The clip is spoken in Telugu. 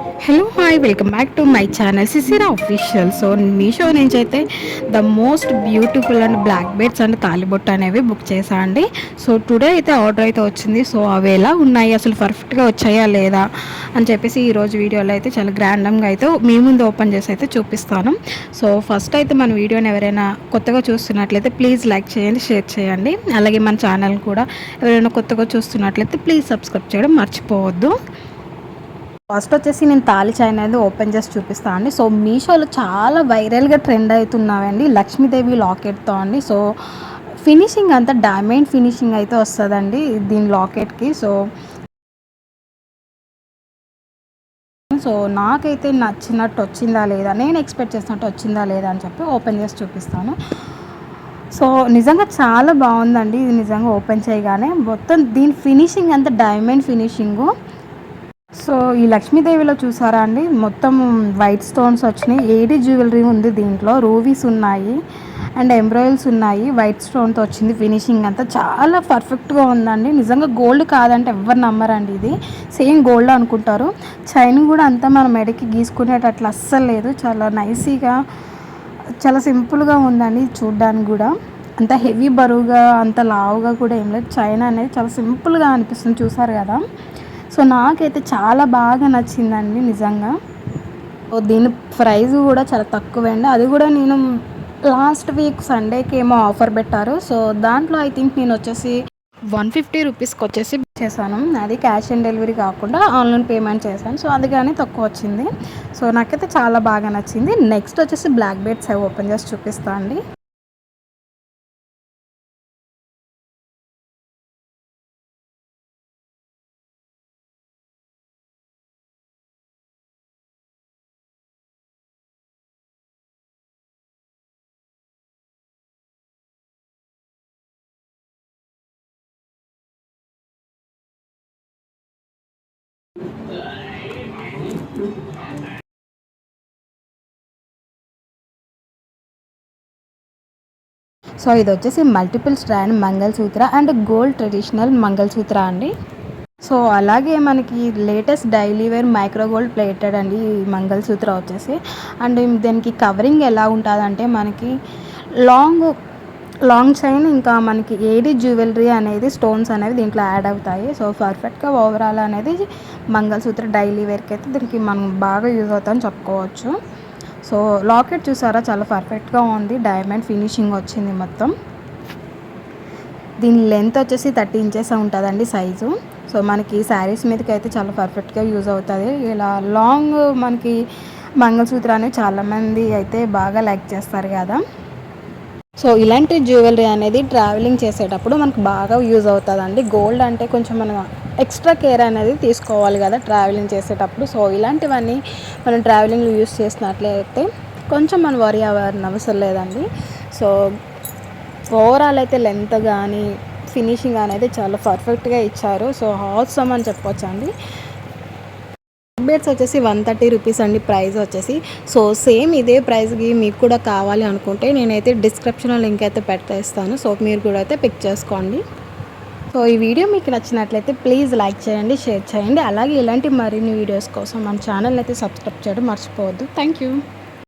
Hello hi welcome back to my channel Sisira official. So Meesho నుంచి అయితే the most beautiful and black beads and తాలిబొట్టు అనేవి బుక్ చేసా అండి. సో టుడే అయితే ఆర్డర్ అయితే వచ్చింది. సో అవి ఎలా ఉన్నాయి, అసలు పర్ఫెక్ట్గా వచ్చాయా లేదా అని చెప్పేసి ఈరోజు వీడియోలో అయితే చాలా గ్రాండంగా అయితే మీ ముందు ఓపెన్ చేసి అయితే చూపిస్తాను. సో ఫస్ట్ అయితే మన వీడియోని ఎవరైనా కొత్తగా చూస్తున్నట్లయితే ప్లీజ్ లైక్ చేయండి, షేర్ చేయండి. అలాగే మన ఛానల్ కూడా ఎవరైనా కొత్తగా చూస్తున్నట్లయితే ప్లీజ్ సబ్స్క్రైబ్ చేయడం మర్చిపోవద్దు. ఫస్ట్ వచ్చేసి నేను తాళి చైన్ అనేది ఓపెన్ చేసి చూపిస్తాను అండి. సో మీషోలో చాలా వైరల్గా ట్రెండ్ అవుతున్నాయండి లక్ష్మీదేవి లాకెట్తో అండి. సో ఫినిషింగ్ అంతా డైమండ్ ఫినిషింగ్ అయితే వస్తుందండి దీని లాకెట్కి. సో నాకైతే నచ్చినట్టు వచ్చిందా లేదా, నేను ఎక్స్పెక్ట్ చేసినట్టు వచ్చిందా లేదా అని చెప్పి ఓపెన్ చేసి చూపిస్తాను. సో నిజంగా చాలా బాగుందండి ఇది. నిజంగా ఓపెన్ చేయగానే మొత్తం దీని ఫినిషింగ్ అంతా డైమండ్ ఫినిషింగు. సో ఈ లక్ష్మీదేవిలో చూసారా అండి, మొత్తం వైట్ స్టోన్స్ వచ్చినాయి. ఏడీ జ్యువెలరీ ఉంది దీంట్లో, రూబీస్ ఉన్నాయి అండ్ ఎంబ్రాయిల్స్ ఉన్నాయి. వైట్ స్టోన్తో వచ్చింది ఫినిషింగ్ అంతా చాలా పర్ఫెక్ట్గా ఉందండి. నిజంగా గోల్డ్ కాదంటే ఎవ్వరు నమ్మరండి, ఇది సేమ్ గోల్డ్ అనుకుంటారు. చైన్ కూడా అంతా మన మెడకి గీసుకునేటట్లు అస్సలు లేదు, చాలా నైసీగా చాలా సింపుల్గా ఉందండి చూడ్డానికి కూడా. అంత హెవీ బరువుగా అంత లావుగా కూడా ఏం లేదు. చైన్ అనేది చాలా సింపుల్గా అనిపిస్తుంది, చూసారు కదా. సో నాకైతే చాలా బాగా నచ్చిందండి నిజంగా. సో దీని ప్రైస్ కూడా చాలా తక్కువే అండి. అది కూడా నేను లాస్ట్ వీక్ సండేకి ఏమో ఆఫర్ పెట్టారు. సో దాంట్లో ఐ థింక్ నేను వచ్చేసి 150 రూపీస్కి వచ్చేసి బుక్ చేశాను. అది క్యాష్ ఆన్ డెలివరీ కాకుండా ఆన్లైన్ పేమెంట్ చేశాను. సో అందుకని తక్కువ వచ్చింది. సో నాకైతే చాలా బాగా నచ్చింది. నెక్స్ట్ వచ్చేసి బ్లాక్ బెడ్స్ అవి ఓపెన్ చేసి చూపిస్తాను అండి. సో ఇది వచ్చేసి multiple strand mangalsutra and gold traditional mangalsutra అండి. సో అలాగే మనకి latest daily wear micro gold plated అండి ఈ మంగళసూత్ర వచ్చేసి. అండ్ దీనికి కవరింగ్ ఎలా ఉంటుందంటే మనకి లాంగ్ లాంగ్ చైన్, ఇంకా మనకి ఏడీ జ్యువెలరీ అనేది స్టోన్స్ అనేవి దీంట్లో యాడ్ అవుతాయి. సో పర్ఫెక్ట్గా ఓవరాల్ అనేది మంగళసూత్ర డైలీ వేర్కి అయితే దీనికి మనం బాగా యూజ్ అవుతామని చెప్పుకోవచ్చు. సో లాకెట్ చూసారా చాలా పర్ఫెక్ట్గా ఉంది, డైమండ్ ఫినిషింగ్ వచ్చింది మొత్తం. దీని లెంత్ వచ్చేసి 30 ఇంచెస్ ఉంటుందండి సైజు. సో మనకి శారీస్ మీదకి అయితే చాలా పర్ఫెక్ట్గా యూజ్ అవుతుంది. ఇలా లాంగ్ మనకి మంగళసూత్రాన్ని చాలామంది అయితే బాగా లైక్ చేస్తారు కదా. సో ఇలాంటి జ్యువెలరీ అనేది ట్రావెలింగ్ చేసేటప్పుడు మనకు బాగా యూజ్ అవుతుందండి. గోల్డ్ అంటే కొంచెం మనం ఎక్స్ట్రా కేర్ అనేది తీసుకోవాలి కదా ట్రావెలింగ్ చేసేటప్పుడు. సో ఇలాంటివన్నీ మనం ట్రావెలింగ్లో యూజ్ చేసినట్లయితే కొంచెం మనం వరి అవ్వని అవసరం లేదండి. సో ఓవరాల్ అయితే లెంత్ కానీ ఫినిషింగ్ అనేది చాలా పర్ఫెక్ట్గా ఇచ్చారు. సో హాసమ్ అని చెప్పొచ్చు అండి. బెడ్స్ వచ్చేసి 130 రూపీస్ అండి ప్రైస్ వచ్చేసి. సో సేమ్ ఇదే ప్రైస్కి మీకు కూడా కావాలి అనుకుంటే నేనైతే డిస్క్రిప్షన్లో లింక్ అయితే పెట్టేస్తాను. సో మీరు కూడా అయితే పిక్ చేసుకోండి. సో ఈ వీడియో మీకు నచ్చినట్లయితే ప్లీజ్ లైక్ చేయండి, షేర్ చేయండి. అలాగే ఇలాంటి మరిన్ని వీడియోస్ కోసం మన ఛానల్ అయితే సబ్స్క్రైబ్ చేయడం మర్చిపోవద్దు. Thank you.